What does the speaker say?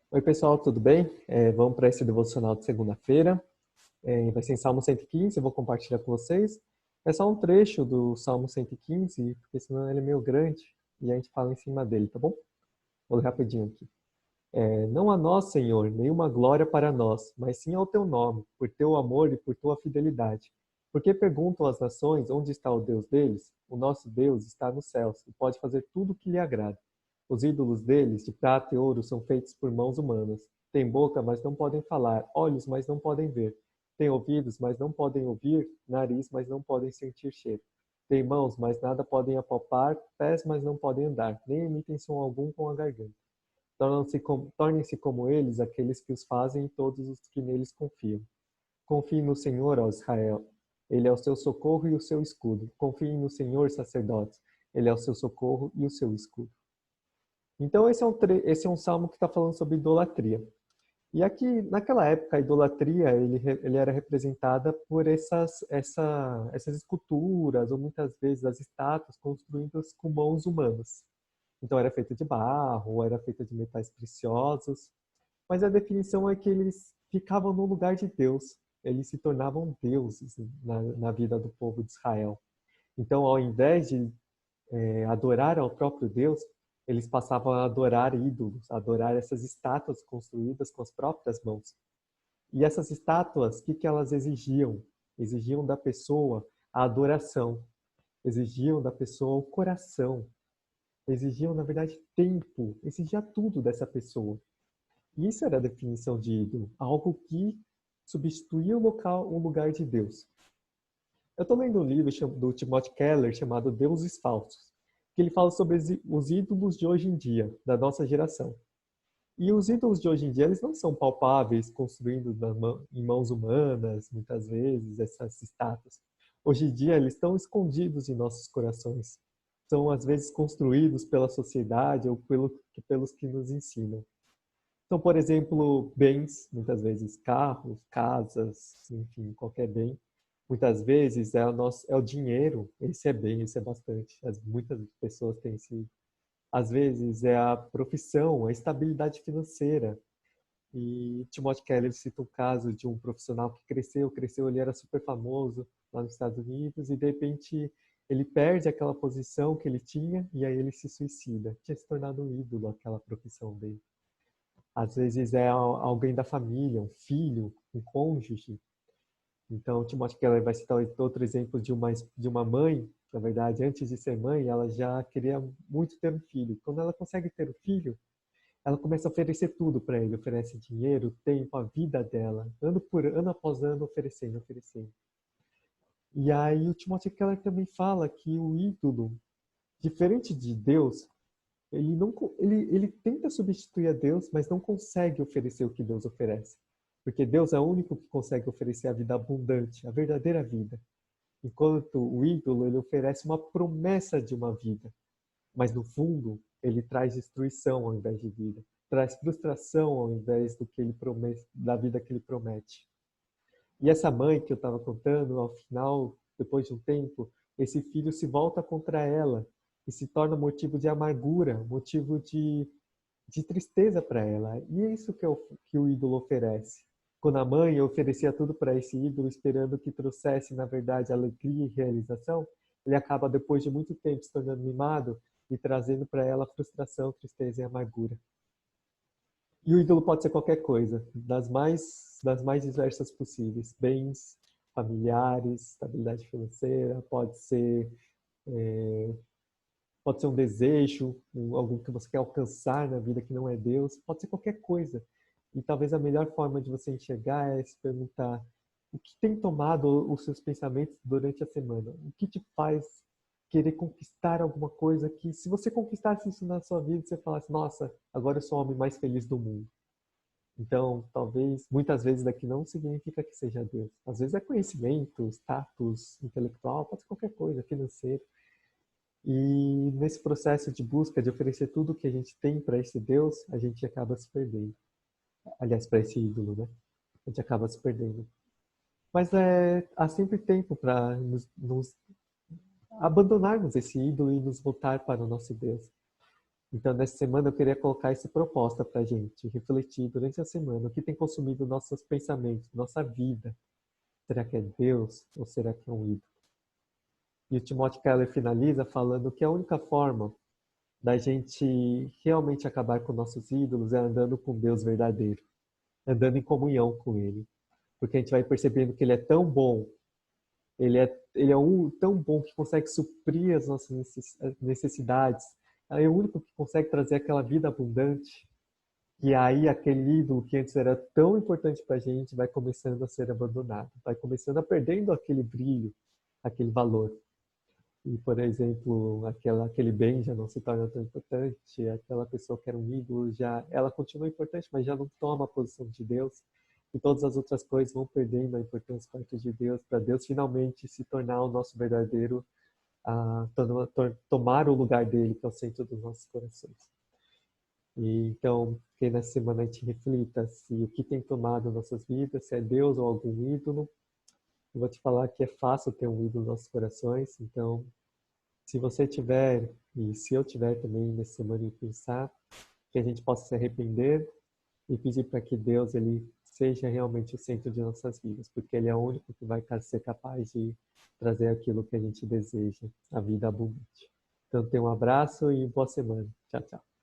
Oi, pessoal, tudo bem? Vamos para esse devocional de segunda-feira. Vai ser em Salmo 115, eu vou compartilhar com vocês. É só um trecho do Salmo 115, porque senão ele é meio grande e a gente fala em cima dele, tá bom? Vou ler rapidinho aqui. Não a nós, Senhor, nenhuma glória para nós, mas sim ao teu nome, por teu amor e por tua fidelidade. Porque perguntam às nações onde está o Deus deles? O nosso Deus está nos céus e pode fazer tudo o que lhe agrada. Os ídolos deles, de prata e ouro, são feitos por mãos humanas. Têm boca, mas não podem falar, olhos, mas não podem ver. Têm ouvidos, mas não podem ouvir, nariz, mas não podem sentir cheiro. Têm mãos, mas nada podem apalpar, pés, mas não podem andar, nem emitem som algum com a garganta. Tornem-se como eles aqueles que os fazem e todos os que neles confiam. Confie no Senhor, ó Israel. Ele é o seu socorro e o seu escudo. Confie no Senhor, sacerdotes. Ele é o seu socorro e o seu escudo. Então, esse é um salmo que está falando sobre idolatria. E aqui, naquela época, a idolatria ele era representada por essas esculturas, ou muitas vezes as estátuas construídas com mãos humanas. Então, era feita de barro, ou era feita de metais preciosos. Mas a definição é que eles ficavam no lugar de Deus. Eles se tornavam deuses na vida do povo de Israel. Então, ao invés de adorar ao próprio Deus, eles passavam a adorar ídolos, a adorar essas estátuas construídas com as próprias mãos. E essas estátuas, o que elas exigiam? Exigiam da pessoa a adoração, exigiam da pessoa o coração, exigiam, na verdade, tempo, exigia tudo dessa pessoa. E isso era a definição de ídolo, algo que substituía o lugar de Deus. Eu estou lendo um livro do Timothy Keller chamado Deuses Falsos, que ele fala sobre os ídolos de hoje em dia, da nossa geração. E os ídolos de hoje em dia, eles não são palpáveis, construídos em mãos humanas, muitas vezes, essas estátuas. Hoje em dia, eles estão escondidos em nossos corações. São, às vezes, construídos pela sociedade ou pelos que nos ensinam. Então, por exemplo, bens, muitas vezes carros, casas, enfim, qualquer bem. Muitas vezes é o dinheiro, esse é bem, esse é bastante. Muitas pessoas têm esse. Às vezes é a profissão, a estabilidade financeira. E Timothy Keller cita um caso de um profissional que cresceu, ele era super famoso lá nos Estados Unidos e de repente ele perde aquela posição que ele tinha e aí ele se suicida. Tinha se tornado um ídolo aquela profissão dele. Às vezes é alguém da família, um filho, um cônjuge. Então, Timóteo Keller vai citar outro exemplo de uma mãe, na verdade, antes de ser mãe, ela já queria muito ter um filho. Quando ela consegue ter um filho, ela começa a oferecer tudo para ele, oferece dinheiro, tempo, a vida dela, ano após ano, oferecendo, oferecendo. E aí o Timóteo Keller também fala que o ídolo, diferente de Deus, ele tenta substituir a Deus, mas não consegue oferecer o que Deus oferece. Porque Deus é o único que consegue oferecer a vida abundante, a verdadeira vida. Enquanto o ídolo, ele oferece uma promessa de uma vida. Mas no fundo, ele traz destruição ao invés de vida. Traz frustração ao invés do que ele promete, da vida que ele promete. E essa mãe que eu estava contando, ao final, depois de um tempo, esse filho se volta contra ela e se torna motivo de amargura, motivo de tristeza para ela. E é isso que o ídolo oferece. Quando a mãe oferecia tudo para esse ídolo, esperando que trouxesse, na verdade, alegria e realização, ele acaba, depois de muito tempo, se tornando mimado e trazendo para ela frustração, tristeza e amargura. E o ídolo pode ser qualquer coisa, das mais diversas possíveis. Bens, familiares, estabilidade financeira, pode ser um desejo, algo que você quer alcançar na vida que não é Deus, pode ser qualquer coisa. E talvez a melhor forma de você enxergar é se perguntar o que tem tomado os seus pensamentos durante a semana? O que te faz querer conquistar alguma coisa que, se você conquistasse isso na sua vida, você falasse, nossa, agora eu sou o homem mais feliz do mundo. Então, talvez, muitas vezes daqui não significa que seja Deus. Às vezes é conhecimento, status intelectual, pode ser qualquer coisa, financeiro. E nesse processo de busca, de oferecer tudo que a gente tem para esse Deus, a gente acaba se perdendo. Aliás, para esse ídolo, né? A gente acaba se perdendo. Mas há sempre tempo para nos abandonarmos esse ídolo e nos voltar para o nosso Deus. Então, nessa semana, eu queria colocar essa proposta para a gente refletir durante a semana. O que tem consumido nossos pensamentos, nossa vida? Será que é Deus ou será que é um ídolo? E o Timothy Keller finaliza falando que a única forma da gente realmente acabar com nossos ídolos é andando com Deus verdadeiro, andando em comunhão com Ele. Porque a gente vai percebendo que Ele é tão bom, ele é tão bom que consegue suprir as nossas necessidades. É o único que consegue trazer aquela vida abundante. E aí aquele ídolo que antes era tão importante para a gente vai começando a ser abandonado, vai começando a perdendo aquele brilho, aquele valor. E, por exemplo, aquele bem já não se torna tão importante, aquela pessoa que era um ídolo, ela continua importante, mas já não toma a posição de Deus. E todas as outras coisas vão perdendo a importância perto de Deus, para Deus finalmente se tornar o nosso verdadeiro, tomar o lugar dele, que é o centro dos nossos corações. E então, que nessa semana a gente reflita se o que tem tomado nossas vidas, se é Deus ou algum ídolo. Eu vou te falar que é fácil ter um ídolo nos nossos corações, então se você tiver, e se eu tiver também nessa semana em pensar, que a gente possa se arrepender e pedir para que Deus ele seja realmente o centro de nossas vidas, porque Ele é o único que vai ser capaz de trazer aquilo que a gente deseja, a vida abundante. Então, tenha um abraço e boa semana. Tchau, tchau.